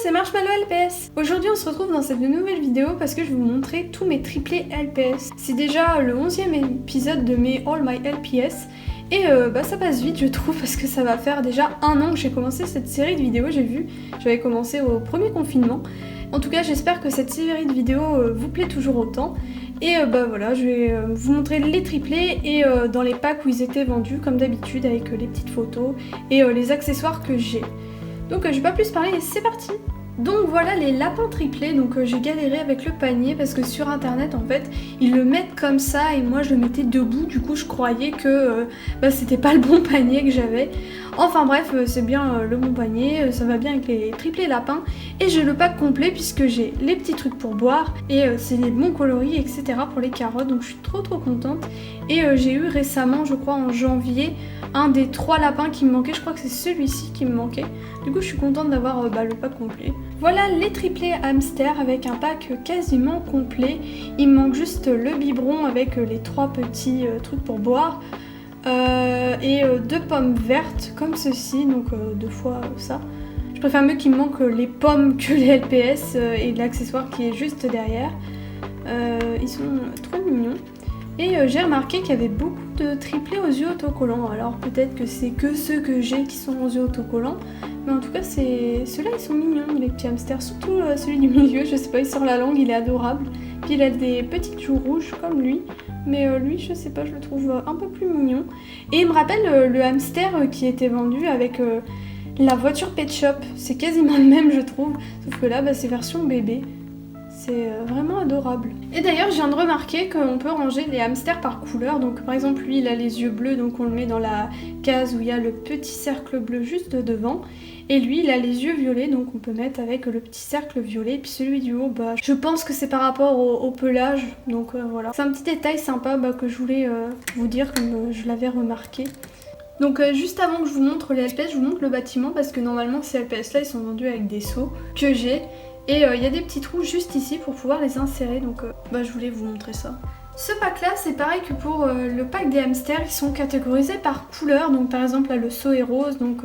c'est Marshmallow LPS. Aujourd'hui on se retrouve dans cette nouvelle vidéo parce que je vais vous montrer tous mes triplés LPS. C'est déjà le 11e épisode de mes All My LPS et ça passe vite je trouve parce que ça va faire déjà un an que j'ai commencé cette série de vidéos. J'avais commencé au premier confinement. En tout cas j'espère que cette série de vidéos vous plaît toujours autant. Et voilà, je vais vous montrer les triplés et dans les packs où ils étaient vendus comme d'habitude avec les petites photos et les accessoires que j'ai. Donc je vais pas plus parler, c'est parti. Donc voilà les lapins triplés, donc j'ai galéré avec le panier parce que sur internet en fait ils le mettent comme ça et moi je le mettais debout, du coup je croyais que c'était pas le bon panier que j'avais. Enfin bref, c'est bien le bon panier, ça va bien avec les triplés lapins et j'ai le pack complet puisque j'ai les petits trucs pour boire et c'est les bons coloris etc pour les carottes, donc je suis trop contente. Et j'ai eu récemment, je crois en janvier, un des 3 lapins qui me manquait, je crois que c'est celui-ci qui me manquait. Du coup je suis contente d'avoir le pack complet. Voilà les triplés hamsters avec un pack quasiment complet. Il me manque juste le biberon avec les 3 petits trucs pour boire. Et 2 pommes vertes comme ceci, donc 2 fois ça. Je préfère mieux qu'il me manque les pommes que les LPS et l'accessoire qui est juste derrière. Ils sont trop mignons. Et j'ai remarqué qu'il y avait beaucoup de triplés aux yeux autocollants. Alors peut-être que c'est que ceux que j'ai qui sont aux yeux autocollants. Mais en tout cas, ceux-là ils sont mignons, les petits hamsters. Surtout celui du milieu, je sais pas, il sort la langue, il est adorable. Puis il a des petites joues rouges comme lui. Mais lui, je sais pas, je le trouve un peu plus mignon. Et il me rappelle le hamster qui était vendu avec la voiture Pet Shop. C'est quasiment le même, je trouve. Sauf que là, c'est version bébé. C'est vraiment adorable. Et d'ailleurs, je viens de remarquer qu'on peut ranger les hamsters par couleur. Donc par exemple, lui, il a les yeux bleus, donc on le met dans la case où il y a le petit cercle bleu juste devant. Et lui, il a les yeux violets, donc on peut mettre avec le petit cercle violet. Et puis celui du haut, je pense que c'est par rapport au pelage. Donc voilà. C'est un petit détail sympa que je voulais vous dire, comme je l'avais remarqué. Donc juste avant que je vous montre les LPS, je vous montre le bâtiment parce que normalement ces LPS là, ils sont vendus avec des seaux que j'ai. Et il y a des petits trous juste ici pour pouvoir les insérer, donc je voulais vous montrer ça. Ce pack là c'est pareil que pour le pack des hamsters, ils sont catégorisés par couleur, donc par exemple là le seau est rose, donc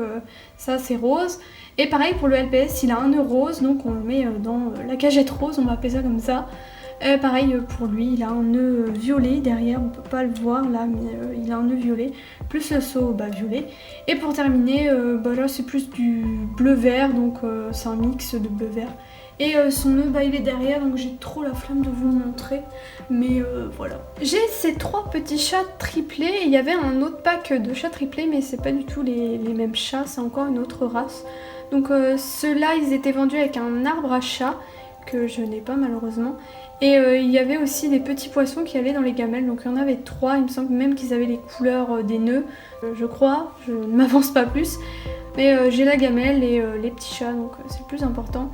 ça c'est rose. Et pareil pour le LPS, il a un nœud rose, donc on le met dans la cagette rose, on va appeler ça comme ça. Pareil pour lui, il a un nœud violet derrière, on peut pas le voir là, mais il a un nœud violet, plus le seau violet. Et pour terminer, là c'est plus du bleu-vert, donc c'est un mix de bleu-vert. Et son nœud il est derrière, donc j'ai trop la flemme de vous le montrer, mais voilà. J'ai ces 3 petits chats triplés, et il y avait un autre pack de chats triplés, mais c'est pas du tout les mêmes chats, c'est encore une autre race. Donc ceux-là, ils étaient vendus avec un arbre à chat, que je n'ai pas malheureusement. Et il y avait aussi des petits poissons qui allaient dans les gamelles, donc il y en avait 3, il me semble même qu'ils avaient les couleurs des nœuds, je crois, je ne m'avance pas plus. Mais j'ai la gamelle et les petits chats, donc c'est le plus important.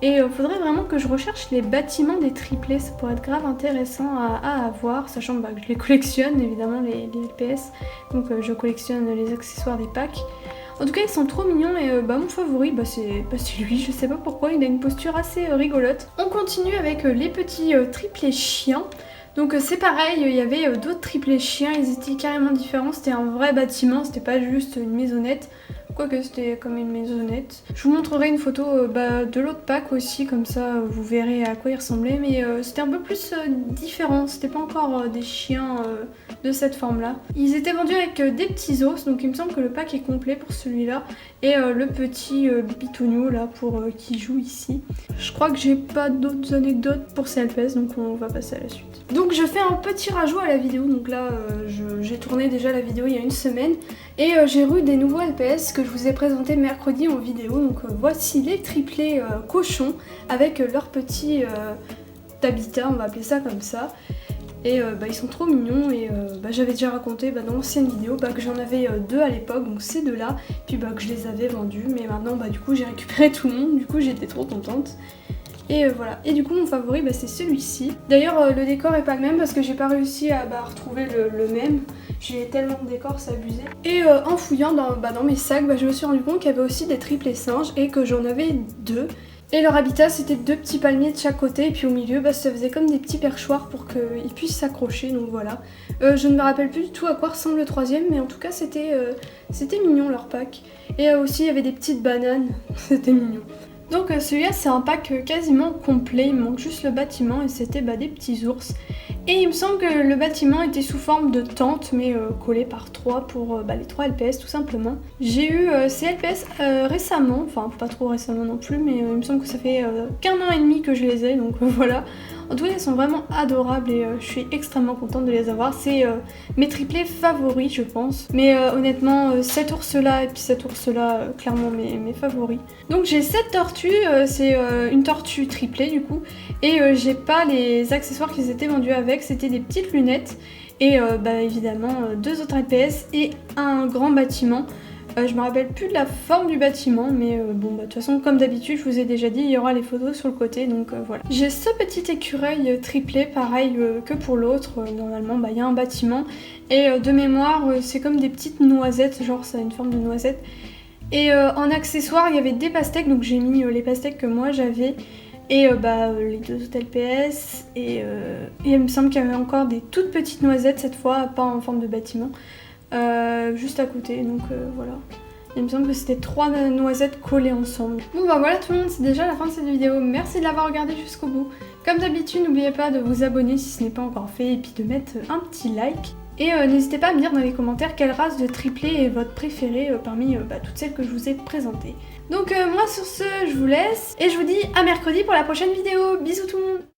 Et faudrait vraiment que je recherche les bâtiments des triplés, ça pourrait être grave intéressant à avoir, sachant que je les collectionne évidemment les LPS, donc je collectionne les accessoires des packs. En tout cas ils sont trop mignons et mon favori c'est lui, je sais pas pourquoi, il a une posture assez rigolote. On continue avec les petits triplés chiens. Donc c'est pareil, il y avait d'autres triplés chiens, ils étaient carrément différents, c'était un vrai bâtiment, c'était pas juste une maisonnette. Quoique c'était comme une maisonnette. Je vous montrerai une photo de l'autre pack aussi, comme ça vous verrez à quoi il ressemblait. Mais c'était un peu plus différent, c'était pas encore des chiens de cette forme-là. Ils étaient vendus avec des petits os, donc il me semble que le pack est complet pour celui-là. Et le petit bitounio là pour qui joue ici. Je crois que j'ai pas d'autres anecdotes pour ces LPS, donc on va passer à la suite. Donc je fais un petit rajout à la vidéo, donc là j'ai tourné déjà la vidéo il y a une semaine. Et j'ai eu des nouveaux LPS que je vous ai présentés mercredi en vidéo. Donc voici les triplés cochons avec leur petit habitat, on va appeler ça comme ça. Et ils sont trop mignons et j'avais déjà raconté dans l'ancienne vidéo que j'en avais 2 à l'époque, donc ces 2 là, puis que je les avais vendus. Mais maintenant du coup j'ai récupéré tout le monde, du coup j'étais trop contente. Et voilà, et du coup mon favori c'est celui-ci. D'ailleurs le décor est pas le même parce que j'ai pas réussi à retrouver le même. J'ai tellement de décors, c'est abusé. Et en fouillant dans mes sacs, je me suis rendu compte qu'il y avait aussi des triplés singes et que j'en avais 2. Et leur habitat c'était 2 petits palmiers de chaque côté et puis au milieu ça faisait comme des petits perchoirs pour qu'ils puissent s'accrocher, donc voilà. Je ne me rappelle plus du tout à quoi ressemble le 3e, mais en tout cas c'était mignon leur pack. Et aussi il y avait des petites bananes, c'était mignon. Donc celui-là c'est un pack quasiment complet, il me manque juste le bâtiment et c'était des petits ours. Et il me semble que le bâtiment était sous forme de tente mais collé par 3 pour les 3 LPS tout simplement. J'ai eu ces LPS récemment, enfin pas trop récemment non plus, mais il me semble que ça fait qu'un an et demi que je les ai, donc voilà. En tout cas, ils sont vraiment adorables et je suis extrêmement contente de les avoir. C'est mes triplés favoris, je pense. Mais honnêtement, cet ours-là et puis cet ours-là, clairement mes favoris. Donc j'ai cette tortue, c'est une tortue triplée du coup. Et j'ai pas les accessoires qui étaient vendus avec, c'était des petites lunettes. Et évidemment, 2 autres LPS et un grand bâtiment. Je me rappelle plus de la forme du bâtiment, mais de toute façon, comme d'habitude, je vous ai déjà dit, il y aura les photos sur le côté, donc voilà. J'ai ce petit écureuil triplé, pareil que pour l'autre. Normalement, il y a un bâtiment, et de mémoire, c'est comme des petites noisettes, genre ça a une forme de noisette. Et en accessoire, il y avait des pastèques, donc j'ai mis les pastèques que moi j'avais. Et les 2 autres LPS, et il me semble qu'il y avait encore des toutes petites noisettes cette fois, pas en forme de bâtiment. Juste à côté, donc voilà. Il me semble que c'était 3 noisettes collées ensemble. Bon voilà tout le monde, c'est déjà la fin de cette vidéo. Merci de l'avoir regardée jusqu'au bout. Comme d'habitude, n'oubliez pas de vous abonner si ce n'est pas encore fait et puis de mettre un petit like. Et n'hésitez pas à me dire dans les commentaires quelle race de triplé est votre préférée parmi toutes celles que je vous ai présentées. Donc moi sur ce, je vous laisse et je vous dis à mercredi pour la prochaine vidéo. Bisous tout le monde.